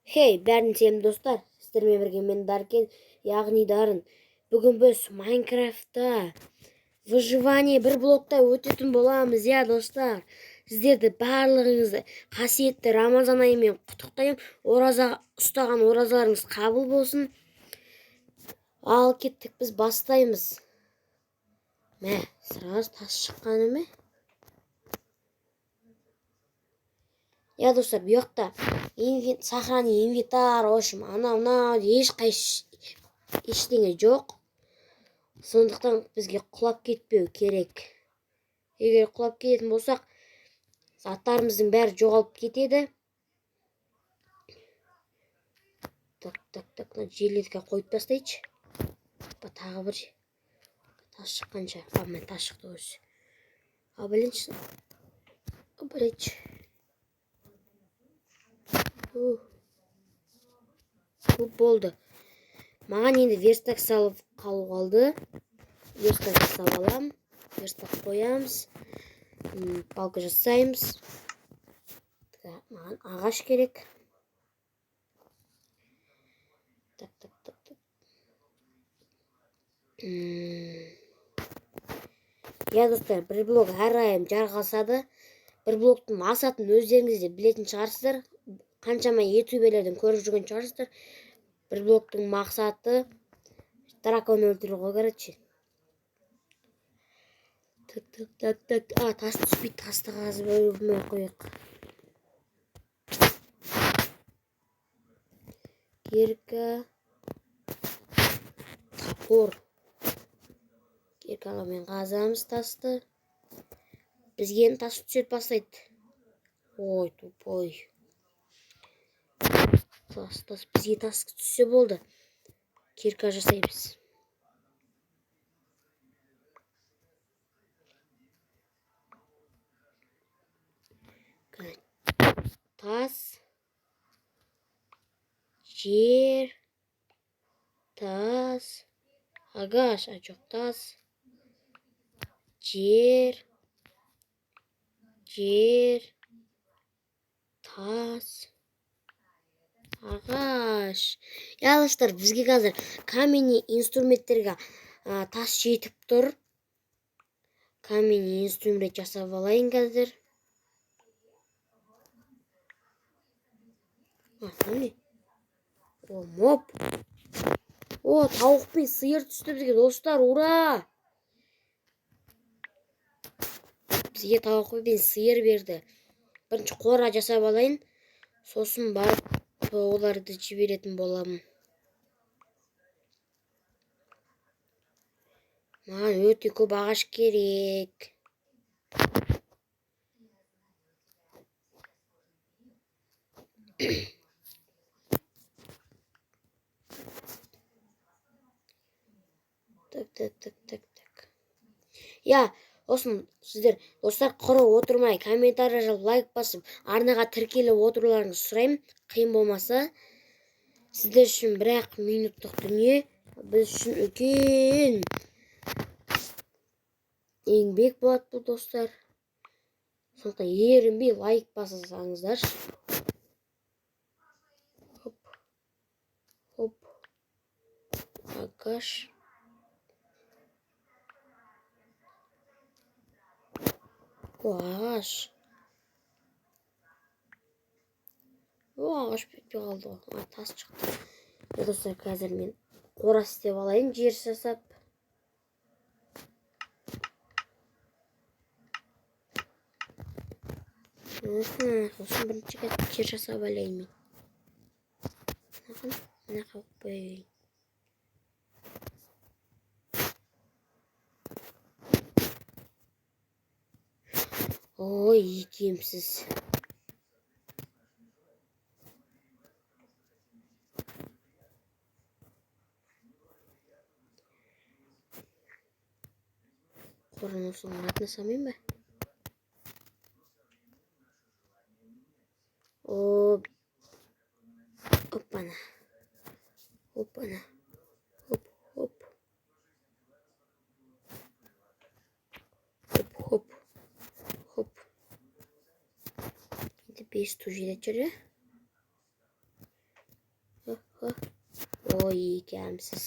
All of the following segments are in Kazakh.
Хей, бәрін сәлем достар. Сіздермен бірге мен Даркен, яғни Дарын. Бүгін біз Майнкрафтта выживание бір блокта өтетін боламыз, достар. Сіздерді барлығыңызды қасиетті Рамазан айымен құттықтаймын. Ораза ұстаған оразаларыңыз қабыл болсын. Ал кеттік, біз бастаймыз. Мә, сразу тас шыққаны ме? Достар, бұяқта сохрани инвентарь, общем, анау ештеңе жоқ. Сондықтан бізге құлап кетпеу керек. Егер құлап кететін болсақ, заттарымыздың бәрі жоғалып кетеді. Так, жерлерге қойып тастайыншы. Тағы бір тас шыққанша. Мен тас шықты өзі. Білінші. Көп болды. Маған енді верстак салып қалу қалды. Верстак салып алам. Верстак қоямыз. Балка жасаймыз. Маған ағаш керек. Так. Достар, бір блок әр айым жарғасады. Бір блоктың мақсатын өздеріңіз де білетін шығарсыздар. Қаншама ютуберлерден көріп жүрген шығарсыздар. Бір блоктың мақсаты дракон өлтіру ғой, короче. Так. Тас түспейді, тасты қазып өлмей қояйық. Кирка. Топор. Киркамен қазамыз тасты. Бізге тас түсет бастайды. Ой, тупой. Тас, бізге тас түссе болды. Кирка жасаймыз. Тас. Жер. Тас. Ағаш, жоқ, тас. Жер. Тас. Ағаш. Достар, бізге қазір каменный инструменттерге тас жетіп тұр. Каменный инструмент жасап алайын қазір. Моп. Тауық пен сиыр түсті бізге, достар, ура! Бізге тауық пен сиыр берді. Бірінші қора жасап алайын. Сосын барып оларды жіберетін боламын. Маған өте көп ағаш керек. Так. Осыны сіздер достар құры отырмай, комментария жазып, лайк басып, арнаға тіркеліп отыруларыңызды сұраймын. Қиын болмаса, сіздер үшін бір-ақ минуттық дүние, біз үшін үлкен еңбек болады бұл, достар. Сондықтан ерінбей лайк басасаңыздар. Хоп. Ағаш. Ағаш. Ағаш бітпей қалды. Тас шықты. Достар, қазір мен қора істеп алайын, жер жасап. Сосын бірінші жер жасап алайын мен. Мына қауып қойайын. Ой, икемсіз. Қораны осының артына салмайын ба? Опана. Хоп. Енді 5 ту жетеді. Ой, кәмсіз.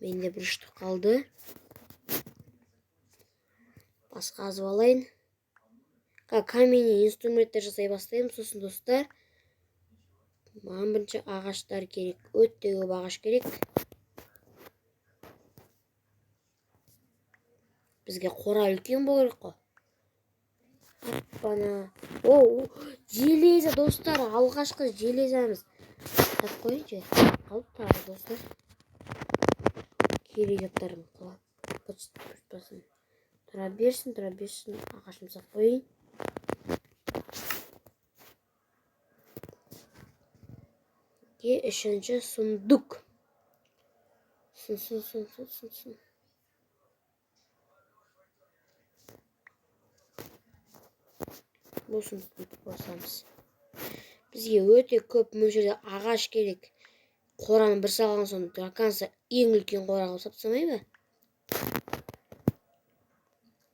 Менде бір үштік қалды. Басқа азып алайын. Каменный инструменттер жасай бастаймын. Сосын достар, маған бірінші ағаштар керек. Өте көп ағаш керек. Бізге қора үлкен болу керек қой. Аппана. О, железа достар, алғашқы железамыз. Тап қойыншы. Қалып тағы достар. Керек заттарым қалап. Тұра берсін. Ағашым сап қойын. Үшінші сундук. Сын. Бұл сундукты басамыз. Бізге өте көп мөлшерде ағаш керек. Қораны бір салған соң драконса ең үлкен қора қылып сапсамай ба?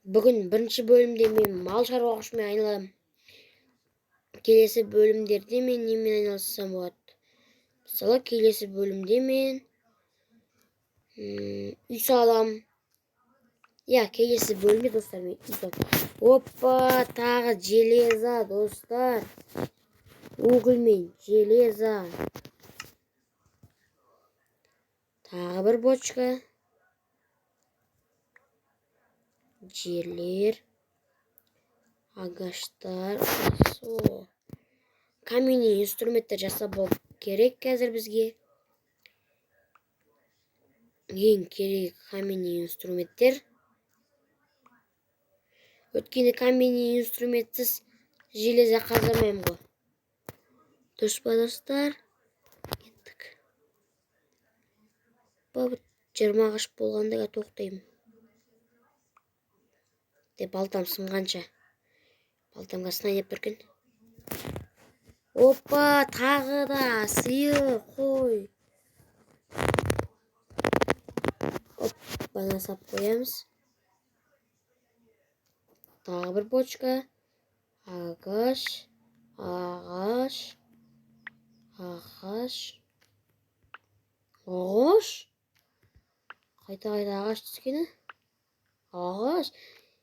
Бүгін бірінші бөлімде мен мал шаруашылығымен айналам. Келесі бөлімдерде мен немен айналыссам болады? Мысалы, келесі бөлімде мен үй салам. Келесі бөлімде достар мен үй салам. Опа, тағы железа достар. Уголь мен железа. Тағы бір бочка. Жерлер. Ағаштар. Каменный инструменттер жасап болу керек қазір бізге. Ең керек каменный инструменттер. Өткені каменный инструментсіз железа қазырмайым ғой. Дұрыс па достар? Кеттік. 20 ағаш болғанда тоқтаймын. Балтам сынғанша. Балтамға снайпер біркін. Опа, тағы да сиыр қой. Оппана сап қоямыз. Тағы бір бочка. Ағаш. Қайта ағаш түскені? Ағаш.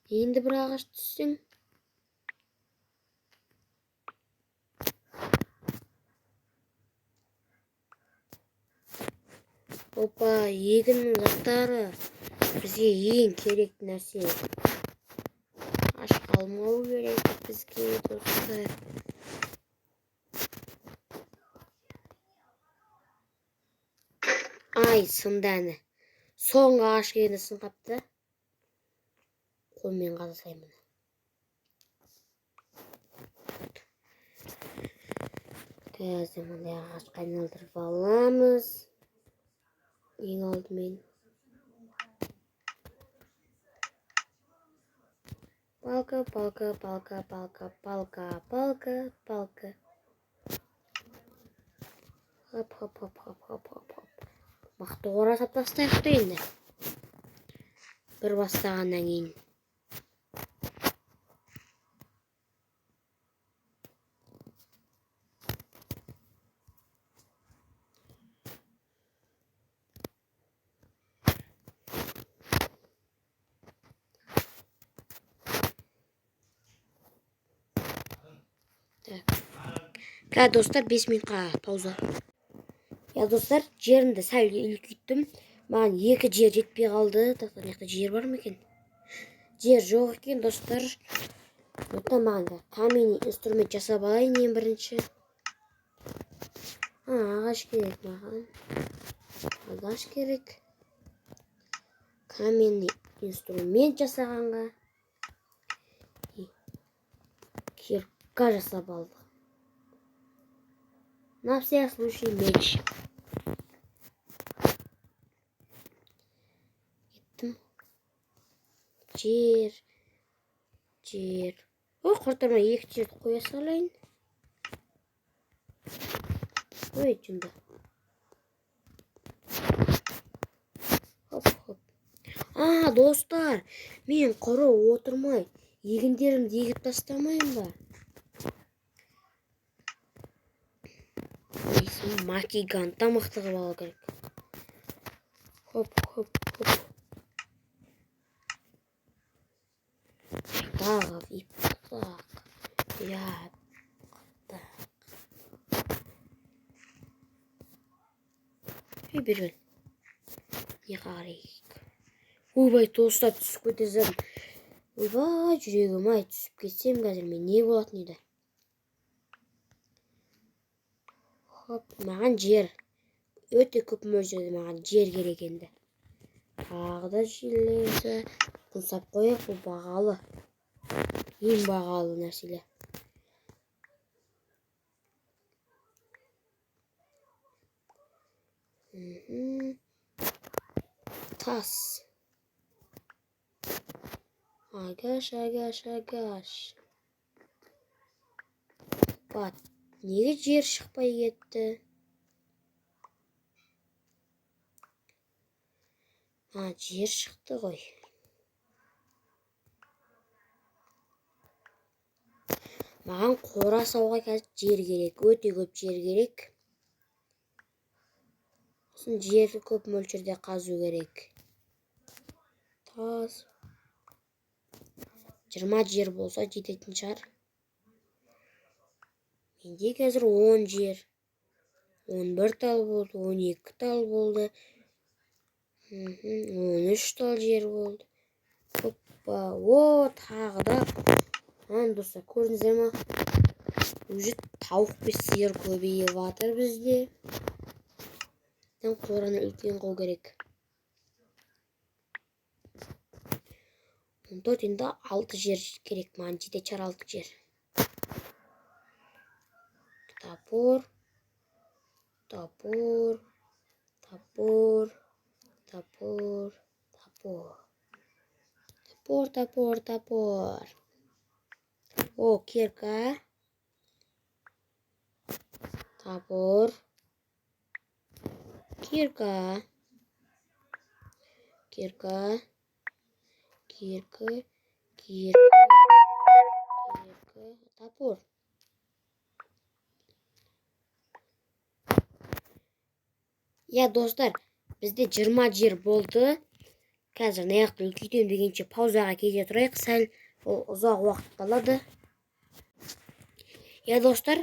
Енді бір ағаш түссең. Опа, егіннің заттары. Бізге ең керек нәрсе. Аш қалмау керек бізге достар. Ай, сынданы. Соңғы ағаш келгенде сын қапты. Қолмен қазасаймын. Қазір мындай ағашқа айналдырып аламыз. Ең алдымен. Палка. Хоп. Мақты қора саптастайық енді. Бір бастағаннан кейін. Достар, 5 минутқа пауза. Достар, жерімді сәл үлкейттім. Маған 2 жер жетпей қалды. Тақта жер бар ма екен? Жер жоқ екен, достар. Оттан маған каменный инструмент жасап алайын ең бірінші. Ағаш керек маған. Ағаш керек. Каменный инструмент жасағанға. Кирка жасап алдық. На всякий случай меч. Кеттім. Жер. Құртырма 2 жерді қоя салайын. Ой, жүнді. Хоп. Достар, мен құры отырмай, егіндерімді егіп тастамайын ба? матиганта мықты қылып алу керек. Хоп. Тағы ip так. Я. Так. Берген. Не қарайық. Ойбай, достар, түсіп кетесем. Ойбай, жүрегім ай, түсіп кетсем қазір мен не болатын еді? Хоп, маған жер. Өте көп мөлшерде маған жер керек енді. Тағы да железі. Құлсап қояқ, бұл бағалы. Ең бағалы нәрселер. Тас. Агаш. Бат, неге жер шықпай кетті? Жер шықты ғой. Маған қора сауға қазір жер керек, өте көп жер керек. Сосын жерді көп мөлшерде қазу керек. Тас. 20 жер болса жететін шығар. Менде қазір 10 жер. 11 тал болды, 12 тал болды. 13 тал жер болды. Оппа, тағы да. Достар, көрдіңіздер ма? Уже тауық пен сиыр көбейіп жатыр бізде. Қораны үлкен қылу керек. 14 енді 6 жер керек маған, жете чар 6 жер. Топор. О, кирка. Топор. Кирка. Топор. Я, достар, бізде 20 жер болды. Қазір неяқты үлкейтем дегенше паузаға кете тұрайық, сәл ұзақ уақыт алады. Я, достар,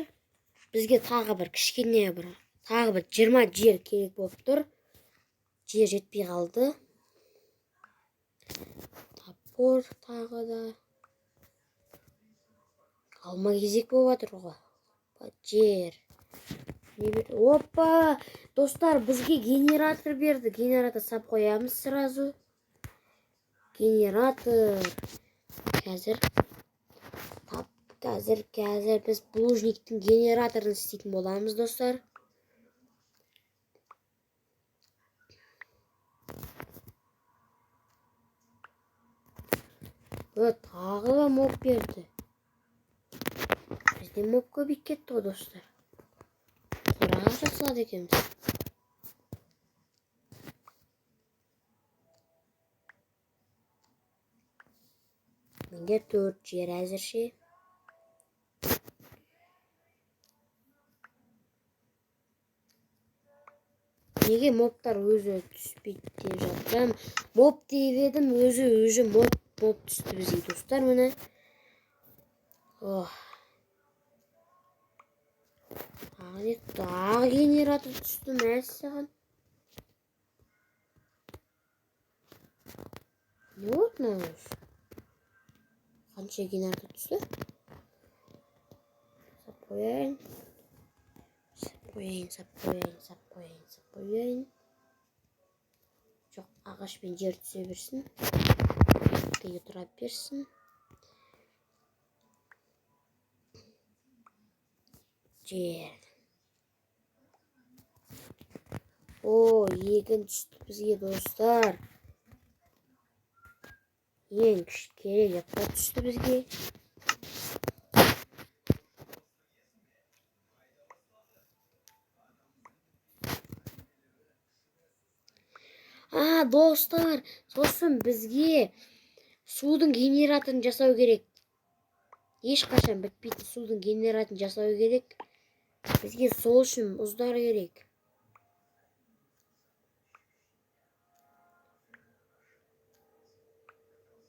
бізге тағы бір 20 жер керек болып тұр. Жер жетпей қалды. Топор тағы да. Алма кезек болып жатыр ғой. Жер. Опа! Достар, бізге генератор берді. Генератор сап қоямыз сразу. Генератор. Қазір біз блужниктің генераторын істейтін боламыз, достар. Тағы да моб берді. Бізде моб көбейіп кетті ғой, достар. Қораға жасады екенбіз. Менде 4 жер әзірше. Неге мобтар өзі түспейді деп жатырмын. Моб деп едім, өзі моб түсті бізге, достар, міне. Дағы генератор түсті, мәссаған. Не болды мынау? Қанша генератор түсті? Сап қояйын. Жоқ, ағаш пен жер түсе берсін. Бірге тұра берсін. Жер. Егін түсті бізге, достар. Ең керек яқта түсті бізге. Достар, сосын бізге судың генераторын жасау керек. Ешқашан бітпейтін судың генераторын жасау керек. Бізге сол үшін мұздар керек.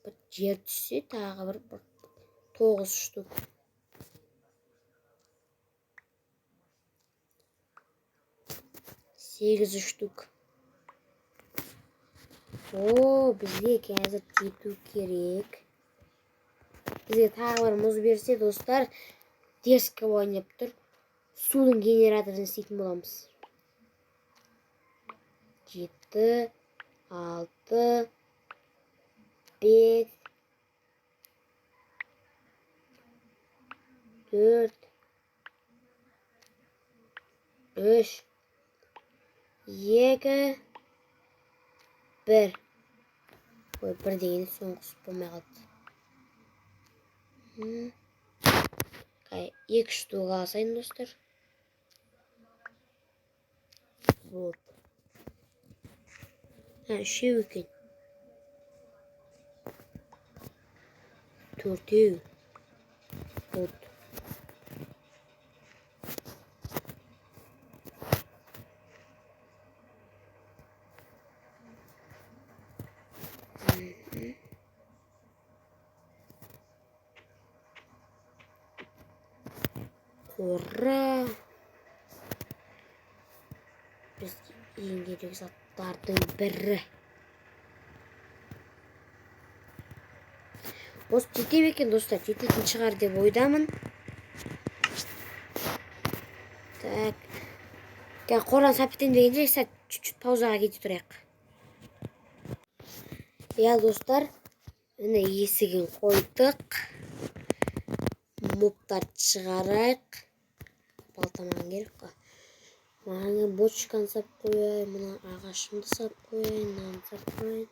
Бір жер түссе тағы бір 9 штук. Сегіз штук. О, бізге қазір жету керек. Бізге тағы бір мұз берсе, достар, дерскі ойнап тұр. Судың генераторын істейтін боламыз. 7, 6, 5, 4, 3, 2, 1. Ой, бір дегені соңғысы болмай қалды. 2 штук алсайын, достар. Вот. Үшеу екен. 4. Вот. Ура! Біз ең керек заттардың бірі. Осы жетем екен, достар, жететін шығар деп ойдамын. Так. Қоран сапеттен дегенде сәт чуть-чуть паузаға кете тұрайық. Я, достар, міне есігін қойдық. Мобтарды шығарайық. Балтамаған керек қой. Маған бочканы сап қойайын, мына ағашымды сап қойайын, нан сап қойайын.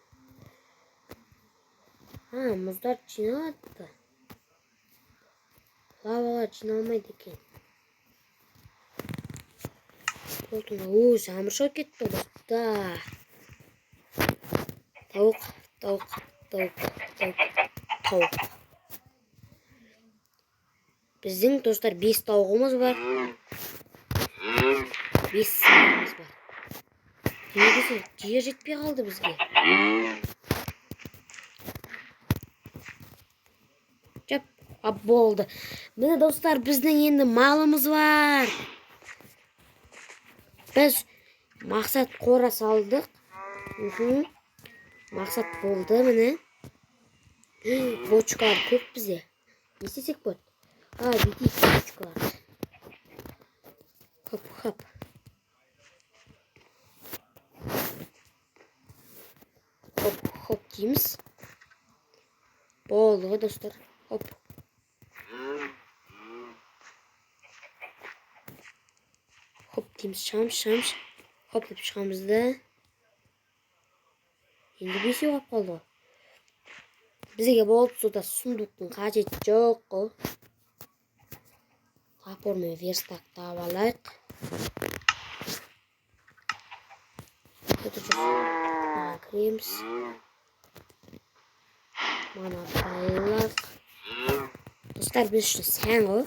Мұздар жиналады. Лавалар жиналмайды екен. Самыршау кетті, достар. Тауық. Біздің, достар, 5 тауығымыз бар. 5 сиырымыз бар. Негізі жер жетпей қалды бізге. Болды. Міне, достар, біздің енді малымыз бар. Біз мақсат қора салдық. Мақсат болды, міне. Бочкалар көп бізде. Не істесек болады? Бүйтейік бочкалар. Хоп. Хоп дейміз. Болды ғой, достар. Хоп. Хоп дейміз, шығамыз. Хоп деп шығамыз да. Енді 5 оғап қалды. Бізге болды, сода сундуқтың қажеті жоқ қой. Топор мен верстак тауып алайық. Маған кіреміз. Мана балақ. Достар, біз үшін сән ғой.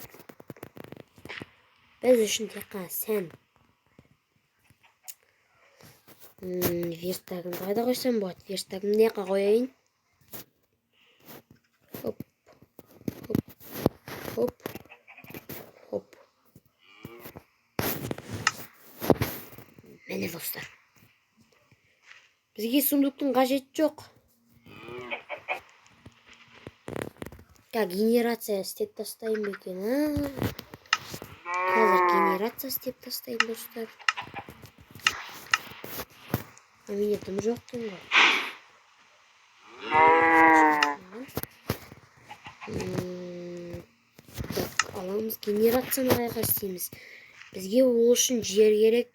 Біз үшін тек қана сән. Верстагымды қайда қойсам болады? Верстагымды неқа қояйын? Хоп. Міне, достар. Бізге сундуктың қажеті жоқ. Генерация істеп тастайын бекен, Қазір генерация істеп тастайын, достар. Менде дым жоқ екен ғой. Аламыз генерацияны қайға істейміз. Бізге ол үшін жер керек.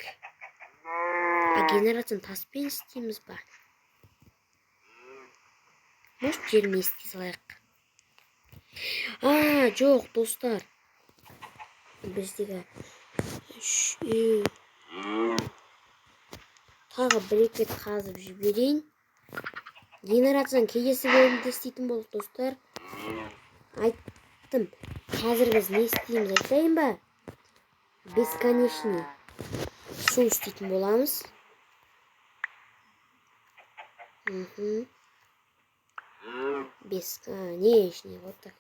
Генерацияны таспен істейміз ба? Может, жермен істей салайық. Жоқ, достар. Біздегі тағы бір-екі қазып жіберейін. Генерацияның келесі бөлімінде істейтін болдық, достар. Айттым. Қазір біз не істейміз, айтайын ба? бесконечный су істейтін боламыз. Бесконечный, вот так.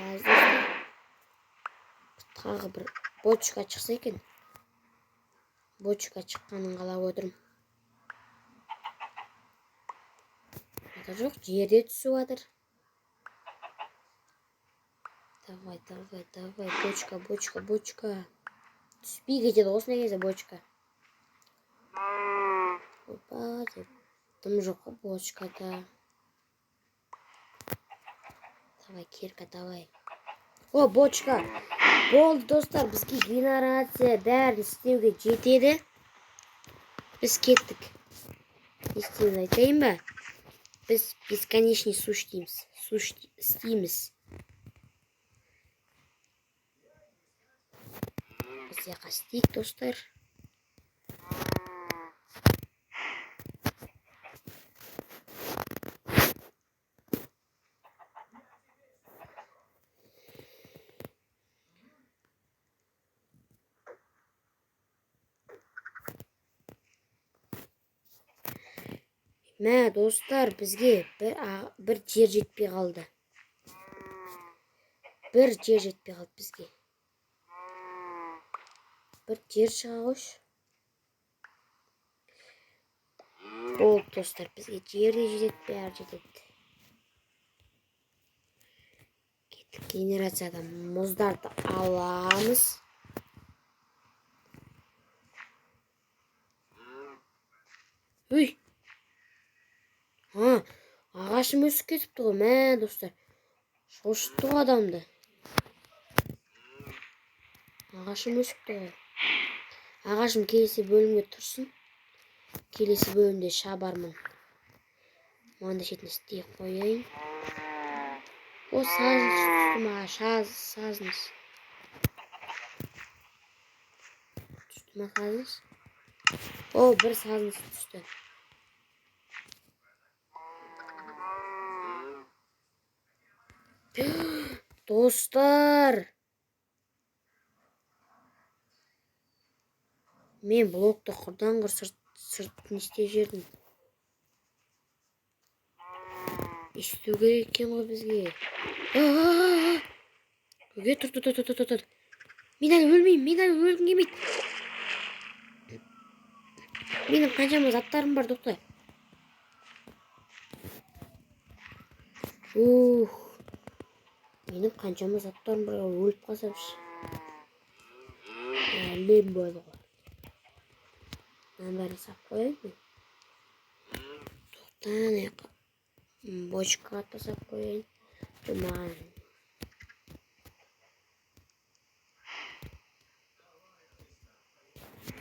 Қазір тағы бір бочка шықса екен. Бочка шыққанын қалап отырмын. Ата жоқ, жерде түсіп жатыр. Давай, бочка. Түспей кетеді осындай кезде бочка. Опа, деп. Тым жоқ бочкада. Давай, кирка, давай. О, бочка. Болды, достар, бізге генерация бәрін істеуге жетеді. Біз кеттік. Не істейміз айтайын ба? Біз бесконечный су істейміз. Біз яқа істейік, достар. Мә, достар, бізге бір жер жетпей қалды. Бір жер жетпей қалды бізге. Бір жер шыға қойш. Болды, достар, бізге жер де жетеді, бәрі жетеді. Кеттік, генерацияда мұздарды аламыз. Үй! Ағашым өсіп кетіпті ғой, мә, достар. Шошытты ғой адамды. Ағашым өсіпті ғой. Ағашым келесі бөлімге тұрсын. Келесі бөлімде шабармын. Маңда шетіне істей қойайын. О, сазыныс түсті маға, сазыныс. Түсті ма сазыныс? О, бір сазыныс түсті. Достар, мен блокты құрдан құр сыртын істеп жердім. Істеу керек екен ғой бізге. Көге тұр. Мен әлі өлмеймін, өлгім келмейді. Менің қаншама заттарым бар, тоқта. Менің қаншама заттарым бар, өліп қалсамшы. Әлем болды ғой. Мен бәрін сап қойайын. Тоқтан, бочкаға тасап қойайын. Жұман.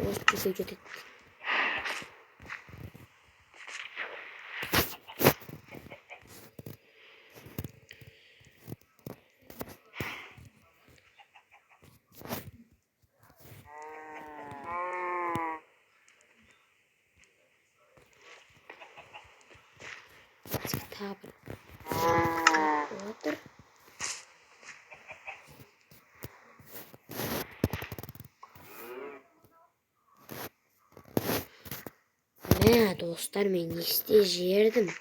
Осы кесіп жетеді. Табыр. Отыр. Мә, достар, мен есте жердім.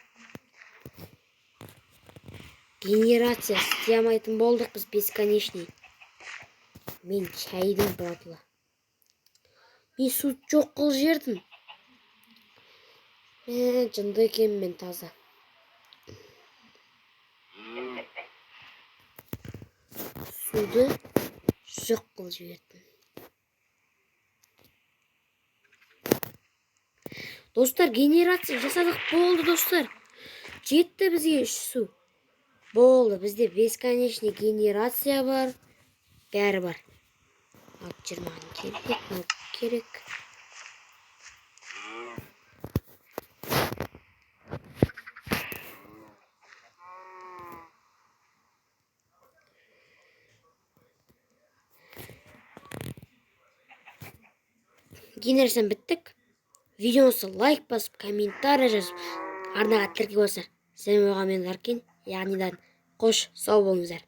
Генерация істей алмайтын болдық біз бесконечный. Мен шайдың бұратыла. Мен су жоқ қыл жердім. Мә, жынды екен мен таза. Суды жоқ қыл жібердім. Достар, генерация жасадық, болды, достар. Жетті бізге су. Болды, бізде бесконечный генерация бар. Бәрі бар. От 20 керек. Генерацияны біттік. Видеосы лайк басып, комментарий жазып, арнаға тіркеп алса, сәлем оған мен Аркен, яғни қош, сау болыңыздар.